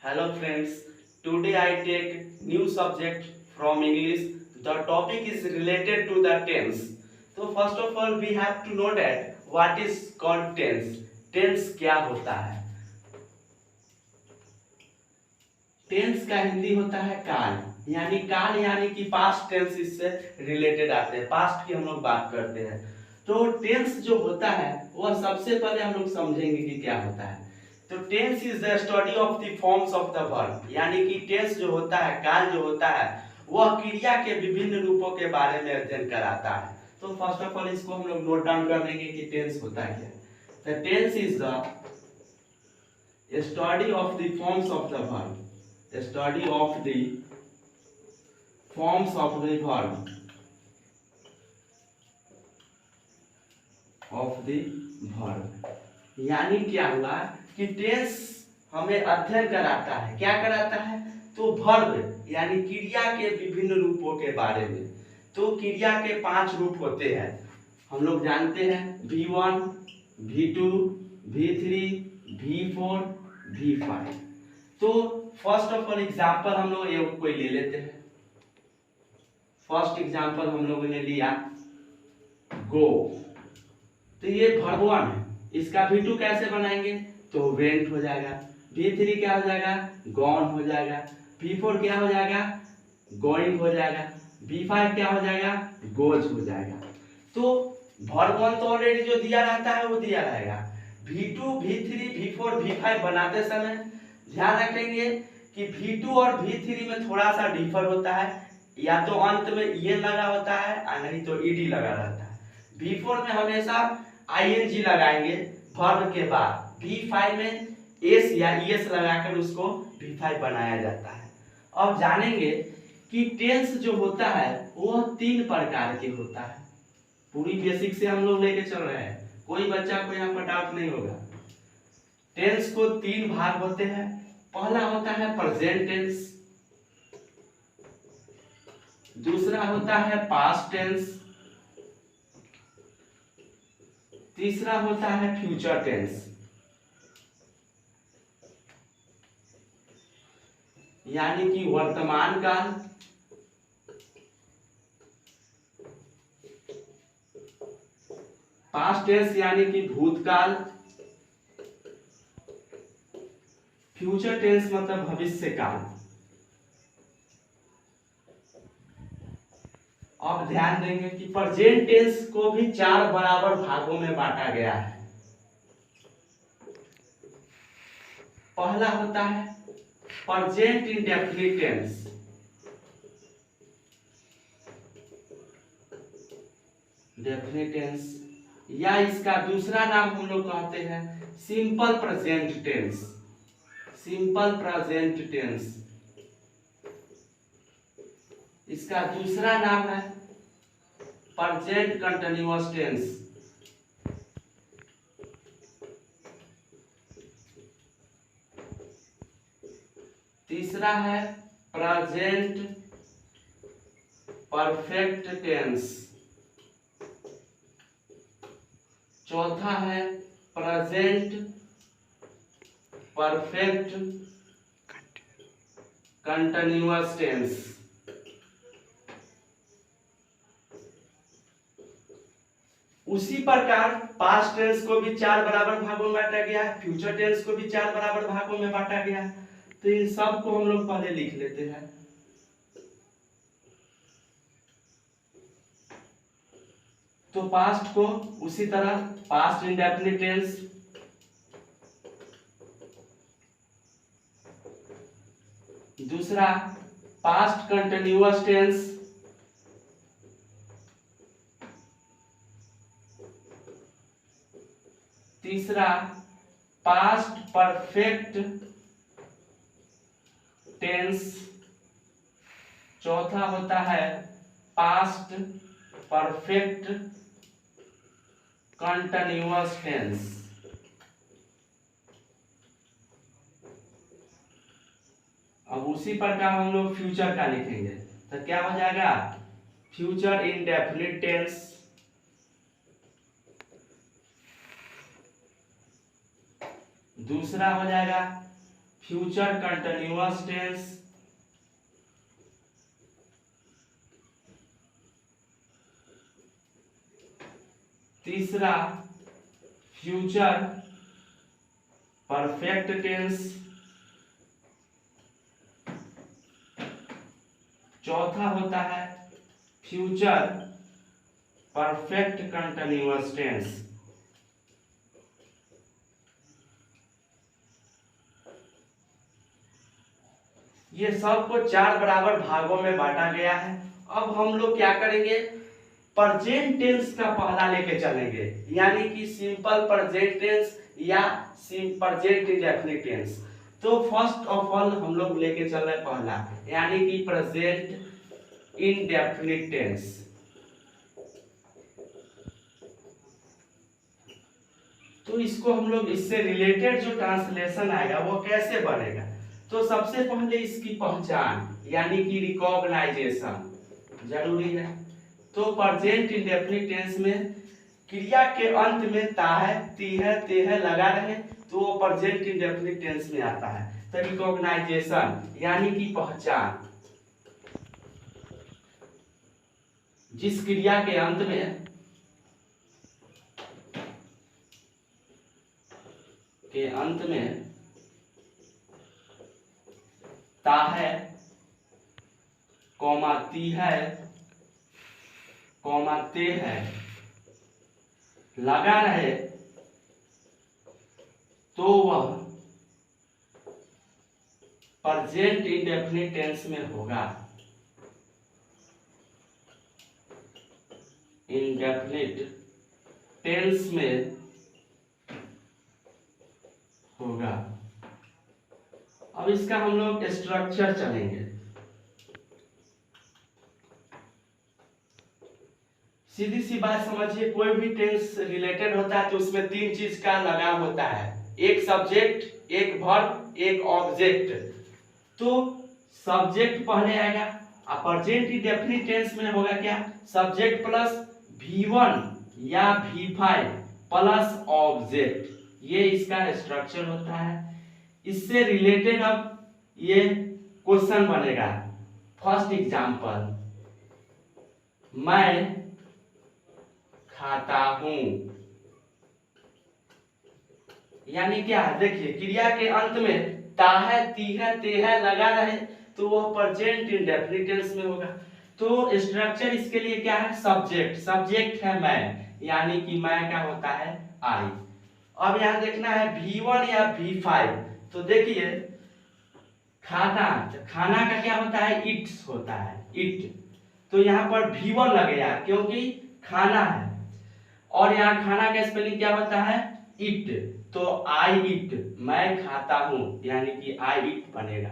Hello friends, today I take new subject from English. The topic is related to the tense. So first of all we have to know that what is called tense. Tense क्या होता है? Tense का हिंदी होता है काल, यानी कि past tense इससे रिलेटेड आते हैं। पास्ट की हम लोग बात करते हैं। तो टेंस जो होता है वह सबसे पहले हम लोग समझेंगे कि क्या होता है। तो tense is the study of the forms of the verb, यानी कि टेंस जो होता है, काल जो होता है, वह क्रिया के विभिन्न रूपों के बारे में अध्ययन कराता है। तो फर्स्ट ऑफ ऑल इसको हम लोग नोट डाउन कर लेंगे कि टेंस होता है क्या। The tense is the study of the forms of the verb, study of the forms of the verb, यानी क्या हुआ कि टेंस हमें अध्ययन कराता है। क्या कराता है? तो वर्ब यानी क्रिया के विभिन्न रूपों के बारे में। तो क्रिया के 5 रूप होते हैं, हम लोग जानते हैं, V1, V2, V3, V4, V5। तो फर्स्ट ऑफ ऑल एग्जाम्पल हम लोग ये कोई ले लेते हैं। फर्स्ट एग्जाम्पल हम लोगों ने लिया गो, तो ये वर्ब 1 है। इसका V2 कैसे बनाएंगे? तो वेंट हो जाएगा। V3 क्या हो जाएगा? गॉन हो जाएगा। V4 क्या हो जाएगा? गोइंग हो जाएगा। V5 क्या हो जाएगा? गोज हो जाएगा। तो वर्ब 1 तो ऑलरेडी जो दिया रहता है वो दिया रहेगा। V2, V3, V4, V5 बनाते समय ध्यान रखेंगे कि V2 और V3 में थोड़ा सा डिफर होता है, या तो अंत में ये लगा होता है और नहीं तो ed लगा रहता है। V4 में हमेशा ing लगाएंगे वर्ब के बाद। V5 में s या es लगाकर उसको V5 बनाया जाता है। अब जानेंगे कि टेंस जो होता है वो 3 प्रकार के होता है। पूरी बेसिक से हम लोग लेके चल रहे हैं, कोई बच्चा को यहाँ पर डाउट नहीं होगा। टेंस को 3 भाग होते हैं। पहला होता है प्रेजेंट टेंस, दूसरा होता है पास्ट टेंस, तीसरा होता है फ्यूचर टेंस, यानी कि वर्तमान काल, पास्ट टेंस यानी कि भूतकाल, फ्यूचर टेंस मतलब भविष्य काल। अब ध्यान देंगे कि प्रेजेंट टेंस को भी 4 बराबर भागों में बांटा गया है। पहला होता है present indefinite tense, definite tense, या इसका दूसरा नाम हम लोग कहते हैं simple present tense, simple present tense. इसका दूसरा नाम है प्रेजेंट कंटिन्यूअस टेंस। तीसरा है प्रेजेंट परफेक्ट टेंस। चौथा है प्रेजेंट परफेक्ट कंटिन्यूअस टेंस। उसी प्रकार पास्ट टेंस को भी 4 बराबर भागों में बांटा गया है, फ्यूचर टेंस को भी 4 बराबर भागों में बांटा गया है। तो इन सब को हम लोग पहले लिख लेते हैं। तो पास्ट को उसी तरह पास्ट इंडेफिनिट टेंस, दूसरा पास्ट कंटिन्यूअस टेंस, तीसरा पास्ट परफेक्ट टेंस, चौथा होता है पास्ट परफेक्ट कंटिन्यूअस टेंस। अब उसी प्रकार हम लोग फ्यूचर का लिखेंगे तो क्या हो जाएगा? फ्यूचर इंडेफिनिट टेंस, दूसरा हो जाएगा फ्यूचर कंटिन्यूअस टेंस, तीसरा फ्यूचर परफेक्ट टेंस, चौथा होता है फ्यूचर परफेक्ट कंटिन्यूअस टेंस। ये सबको 4 बराबर भागों में बांटा गया है। अब हम लोग क्या करेंगे, प्रेजेंट टेंस का पहला लेके चलेंगे, यानी कि सिंपल प्रेजेंट टेंस या प्रेजेंट इंडेफिनिट टेंस। तो फर्स्ट ऑफ ऑल हम लोग लेके चल रहे पहला, यानी कि प्रेजेंट इंडेफिनिट टेंस। तो इसको हम लोग, इससे रिलेटेड जो ट्रांसलेशन आएगा वो कैसे बनेगा, तो सबसे पहले इसकी पहचान यानी कि रिकॉग्नाइजेशन जरूरी है। तो प्रेजेंट इंडेफिनिट टेंस में क्रिया के अंत में ता है, ती है, ते है लगा रहे तो वो प्रेजेंट इंडेफिनिट टेंस में आता है। तो रिकॉग्नाइजेशन यानी कि पहचान, जिस क्रिया के अंत में ता है, कौमा ती है, कौमा ते है लगा रहे तो वह प्रेजेंट इंडेफिनिट टेंस में होगा। इंडेफिनिट टेंस में होगा। अब इसका हम लोग स्ट्रक्चर चलेंगे। सीधी सी बात समझिए, कोई भी टेंस रिलेटेड होता है तो उसमें 3 चीज का लगाव होता है, एक सब्जेक्ट, एक वर्ब, एक ऑब्जेक्ट। तो सब्जेक्ट पहले आएगा, और प्रेजेंट इंडेफिनिट टेंस में होगा क्या, सब्जेक्ट प्लस V1 या V5 प्लस ऑब्जेक्ट, ये इसका स्ट्रक्चर होता है। इससे रिलेटेड अब ये क्वेश्चन बनेगा। फर्स्ट एग्जांपल, मैं खाता हूं, यानी क्या है, देखिए क्रिया के अंत में ता है, ती है, ते है लगा रहे तो वह प्रेजेंट इंडेफिनिट टेंस में होगा। तो स्ट्रक्चर इसके लिए क्या है, सब्जेक्ट, सब्जेक्ट है मैं, यानी कि मैं का होता है आई। अब यहां देखना है V1 या V5, तो देखिए खाना, खाना का क्या होता है, इट्स होता है, इट। तो यहाँ पर V1 लगेगा क्योंकि खाना है, और यहाँ खाना का स्पेलिंग क्या होता है, इट। तो आई इट, मैं खाता हूं, यानी कि आई इट बनेगा।